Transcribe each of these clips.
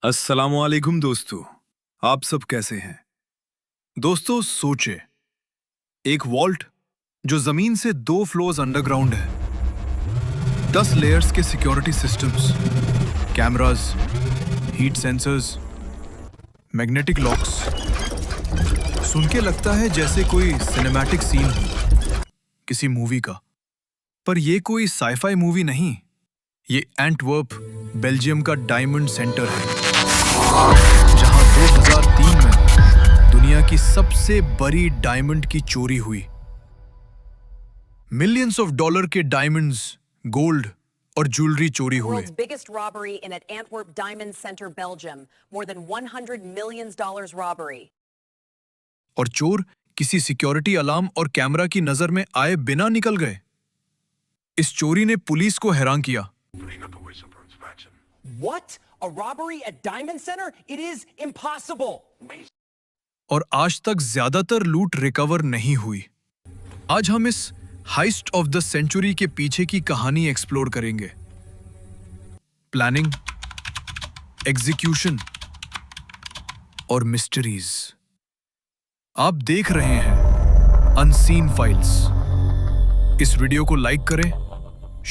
अस्सलामुअलैकुम दोस्तों, आप सब कैसे हैं? दोस्तों सोचे, एक वॉल्ट जो जमीन से 2 फ्लोर्स अंडरग्राउंड है, 10 लेयर्स के security systems, cameras, heat sensors, magnetic locks. सुन के लगता है जैसे कोई सिनेमैटिक सीन हो किसी मूवी का, पर ये कोई साइफाई मूवी नहीं। ये एंटवर्प, बेल्जियम का डायमंड सेंटर है, जहां 2003 में दुनिया की सबसे बड़ी डायमंड की चोरी हुई। मिलियंस ऑफ डॉलर के डायमंड्स, गोल्ड और ज्वेलरी चोरी हुए। World's biggest robbery in at Antwerp Diamond Center, Belgium. More than $100 million robbery. और चोर किसी सिक्योरिटी अलार्म और कैमरा की नजर में आए बिना निकल गए। इस चोरी ने पुलिस को हैरान किया। What? A robbery at Diamond Center? It is impossible. और आज तक ज्यादातर लूट रिकवर नहीं हुई। आज हम इस हाइस्ट ऑफ द सेंचुरी के पीछे की कहानी एक्सप्लोर करेंगे। प्लानिंग, एग्जीक्यूशन और मिस्ट्रीज। आप देख रहे हैं अनसीन फाइल्स। इस वीडियो को लाइक करें,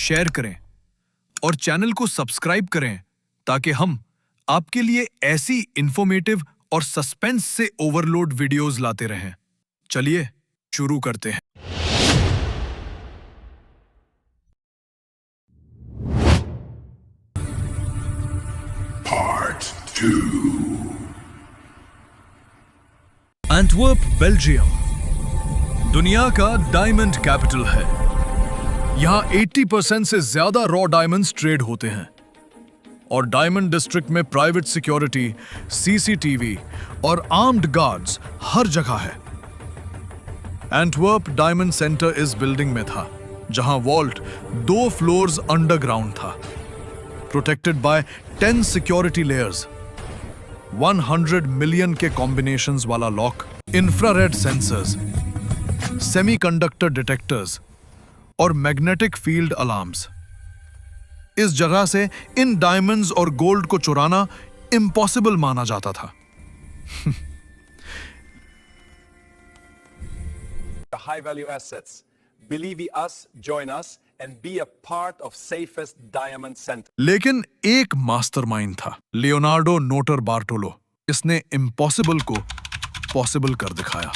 शेयर करें और चैनल को सब्सक्राइब करें ताकि हम आपके लिए ऐसी इंफॉर्मेटिव और सस्पेंस से ओवरलोड वीडियोस लाते रहें। चलिए शुरू करते हैं। Part 2. एंटवर्प, बेल्जियम दुनिया का डायमंड कैपिटल है। यहां 80% से ज्यादा रॉ डायमंड्स ट्रेड होते हैं और डायमंड डिस्ट्रिक्ट में प्राइवेट सिक्योरिटी, सीसीटीवी और आर्म्ड गार्ड्स हर जगह है। एंटवर्प डायमंड सेंटर इस बिल्डिंग में था, जहां वॉल्ट 2 फ्लोर्स अंडरग्राउंड था, protected by 10 security layers, 100 million के कॉम्बिनेशंस वाला lock, infrared sensors, semiconductor detectors और मैग्नेटिक फील्ड अलार्म्स। इस जगह से इन डायमंड्स और गोल्ड को चुराना इम्पॉसिबल माना जाता था। High value assets. Believe us, join us, and be a part of safest diamond center. लेकिन एक मास्टरमाइंड था, लियोनार्डो नोटर बार्टोलो। इसने इम्पॉसिबल को पॉसिबल कर दिखाया।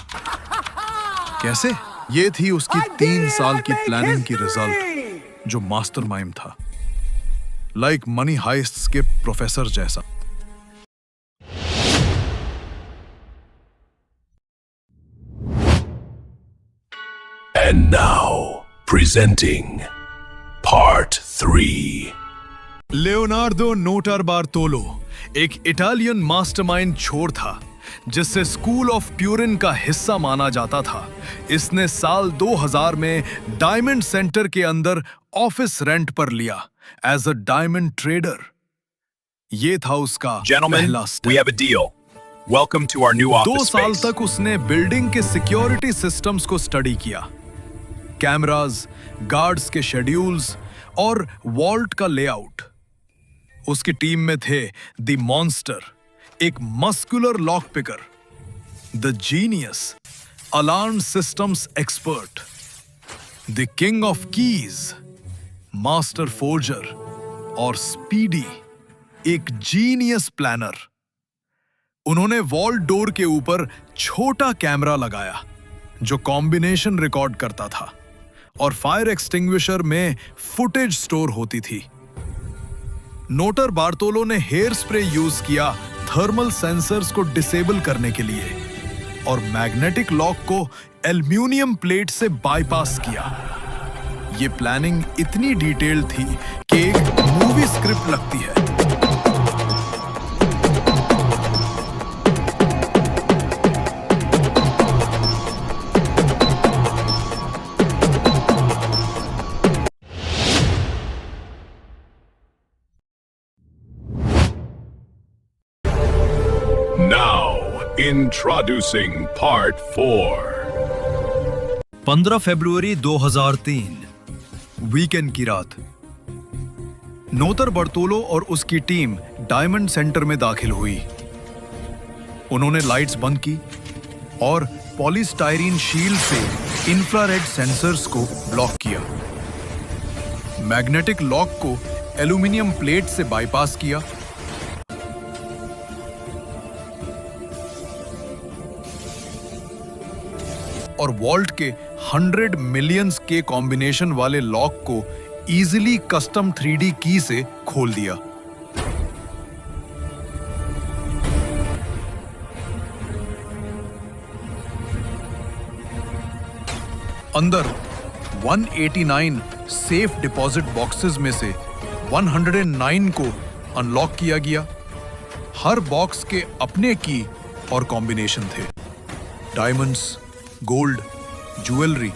कैसे? ये थी उसकी 3 साल की प्लानिंग की रिजल्ट, जो मास्टरमाइंड था, लाइक मनी हाइस्ट्स के प्रोफेसर जैसा। And now, presenting Part 3. Leonardo Notarbartolo एक इटालियन मास्टरमाइंड छोर था, जिससे स्कूल ऑफ ट्यूरिन का हिस्सा माना जाता था। इसने साल 2000 में डायमंड सेंटर के अंदर ऑफिस रेंट पर लिया एज अ डायमंड ट्रेडर। ये था उसका पहला We step. have a deal. Welcome to our new 2 office साल space. तक उसने बिल्डिंग के सिक्योरिटी सिस्टम्स को स्टडी किया, कैमरास, गार्ड्स के शेड्यूल्स और वॉल्ट का लेआउट। उसकी टीम में थे द मॉन्स्टर, एक muscular lock picker, the genius, alarm systems expert, the king of keys, master Forger और स्पीडी, एक जीनियस प्लानर। उन्होंने वॉल डोर के ऊपर छोटा कैमरा लगाया जो कॉम्बिनेशन रिकॉर्ड करता था, और फायर एक्सटिंग्विशर में फुटेज स्टोर होती थी। नोटर बार्टोलो ने हेयर स्प्रे यूज किया थर्मल सेंसर्स को डिसेबल करने के लिए, और मैग्नेटिक लॉक को एल्यूमिनियम प्लेट से बाईपास किया। ये प्लानिंग इतनी डिटेल्ड थी कि एक मूवी स्क्रिप्ट लगती है। Now, introducing Part 4. 15 फरवरी 2003, वीकेंड की रात। नोतर बार्टोलो और उसकी टीम डायमंड सेंटर में दाखिल हुई। उन्होंने लाइट्स बंद की और पॉलीस्टाइरीन शील्ड से इंफ्रारेड सेंसर्स को ब्लॉक किया। मैग्नेटिक लॉक को एल्यूमिनियम प्लेट से बाईपास किया और वॉल्ट के 100 मिलियंस के कॉम्बिनेशन वाले लॉक को इजीली कस्टम 3D की से खोल दिया। अंदर 189 सेफ डिपॉजिट बॉक्सेस में से 109 को अनलॉक किया गया। हर बॉक्स के अपने की और कॉम्बिनेशन थे। डायमंड्स, गोल्ड, ज्वेलरी,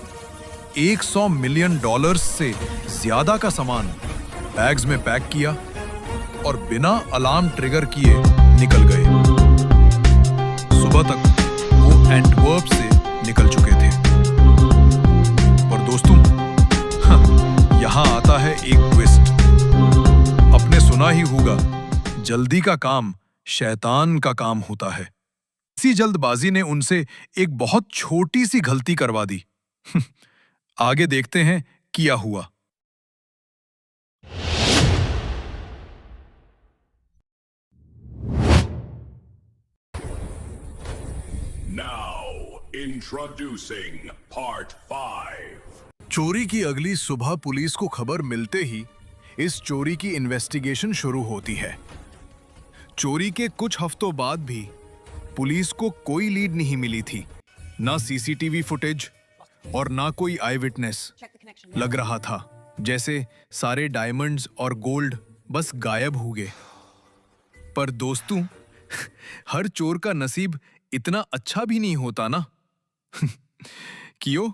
$100 मिलियन से ज्यादा का सामान बैग्स में पैक किया और बिना अलार्म ट्रिगर किए निकल गए। सुबह तक वो एंटवर्प से निकल चुके थे। और दोस्तों, यहां आता है एक ट्विस्ट। आपने सुना ही होगा, जल्दी का काम शैतान का काम होता है। इसी जल्दबाजी ने उनसे एक बहुत छोटी सी गलती करवा दी। आगे देखते हैं क्या हुआ। Now, introducing Part 5. चोरी की अगली सुबह पुलिस को खबर मिलते ही इस चोरी की इन्वेस्टिगेशन शुरू होती है। चोरी के कुछ हफ्तों बाद भी पुलिस को कोई लीड नहीं मिली थी, ना सीसीटीवी फुटेज और ना कोई आई विटनेस। लग रहा था जैसे सारे डायमंड्स और गोल्ड बस गायब हो गए। पर दोस्तों, हर चोर का नसीब इतना अच्छा भी नहीं होता ना। क्यों?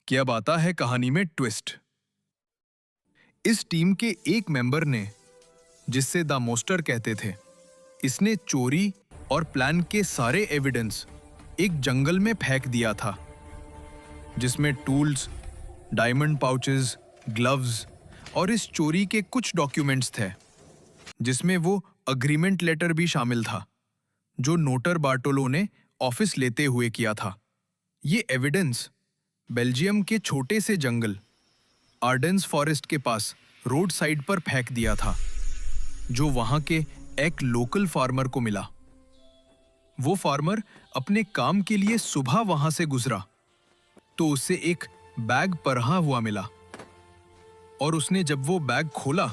क्या आता है कहानी में ट्विस्ट। इस टीम के एक मेंबर ने, जिससे द मोस्टर कहते थे, इसने चोरी और प्लान के सारे एविडेंस एक जंगल में फेंक दिया था, जिसमें टूल्स, डायमंड पाउचेस, ग्लव्स और इस चोरी के कुछ डॉक्यूमेंट्स थे, जिसमें वो अग्रीमेंट लेटर भी शामिल था जो नोटर बार्टोलो ने ऑफिस लेते हुए किया था। ये एविडेंस बेल्जियम के छोटे से जंगल आर्डेंस फॉरेस्ट के पास रोड साइड पर फेंक दिया था, जो वहां के एक लोकल फार्मर को मिला। वो फार्मर अपने काम के लिए सुबह वहां से गुजरा तो उसे एक बैग पढ़ा हुआ मिला और उसने जब वो बैग खोला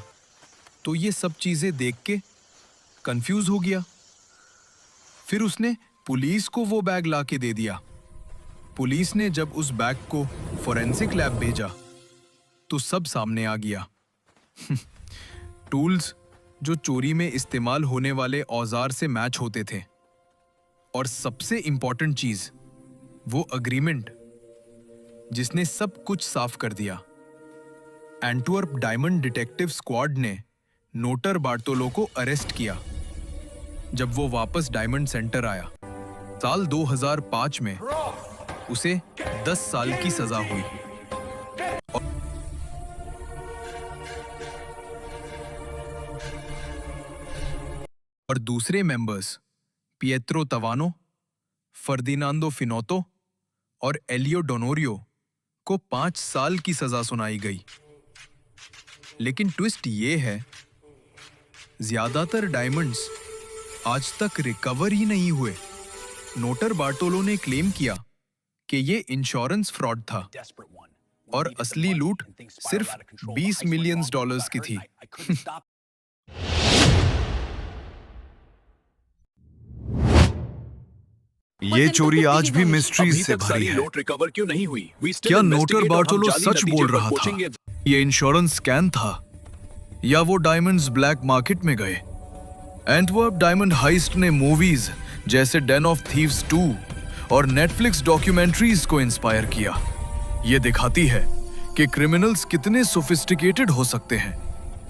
तो ये सब चीजें देख के कंफ्यूज हो गया। फिर उसने पुलिस को वो बैग लाके दे दिया। पुलिस ने जब उस बैग को फोरेंसिक लैब भेजा तो सब सामने आ गया। टूल्स जो चोरी में इस्तेमाल होने वाले औजार से मैच होते थे, और सबसे इंपॉर्टेंट चीज वो अग्रीमेंट जिसने सब कुछ साफ कर दिया। एंटवर्प डायमंड डिटेक्टिव स्क्वाड ने नोटर बार्टोलो को अरेस्ट किया जब वो वापस डायमंड सेंटर आया। साल 2005 में उसे 10 साल की सजा हुई। और दूसरे मेंबर्स पिएत्रो तवानो, फर्दिनांदो फिनोतो और एलियो डोनोरियो को 5 साल की सजा सुनाई गई। लेकिन ट्विस्ट ये है, ज्यादातर डायमंड्स आज तक रिकवर ही नहीं हुए। नोटर बार्टोलो ने क्लेम किया कि ये इंश्योरेंस फ्रॉड था और असली लूट सिर्फ $20 मिलियन की थी। ये चोरी आज भी मिस्ट्रीज से भरी है। नोट रिकवर क्यों नहीं हुई? क्या नोटर बार्टोलो सच बोल रहा था? ये इंश्योरेंस स्कैम था या वो डायमंड्स ब्लैक मार्केट में गए? एंटवर्प डायमंड हाइस्ट ने मूवीज जैसे डेन ऑफ थीव्स 2 और नेटफ्लिक्स डॉक्यूमेंट्रीज को इंस्पायर किया। ये दिखाती है कि क्रिमिनल्स कितने सोफिस्टिकेटेड हो सकते हैं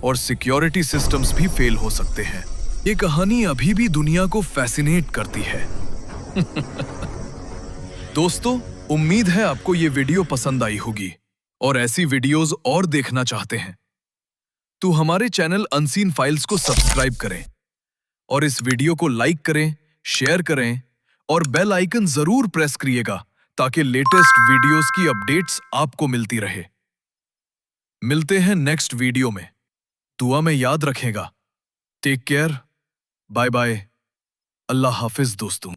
और सिक्योरिटी सिस्टम्स भी फेल हो सकते हैं। ये कहानी अभी भी दुनिया को फैसिनेट करती है। दोस्तों, उम्मीद है आपको ये वीडियो पसंद आई होगी और ऐसी वीडियोस और देखना चाहते हैं तो हमारे चैनल अनसीन फाइल्स को सब्सक्राइब करें और इस वीडियो को लाइक करें, शेयर करें और बेल आइकन जरूर प्रेस करिएगा ताकि लेटेस्ट वीडियोस की अपडेट्स आपको मिलती रहे। मिलते हैं नेक्स्ट वीडियो में। दुआ में याद रखेगा। टेक केयर, बाय बाय, अल्लाह हाफिज दोस्तों।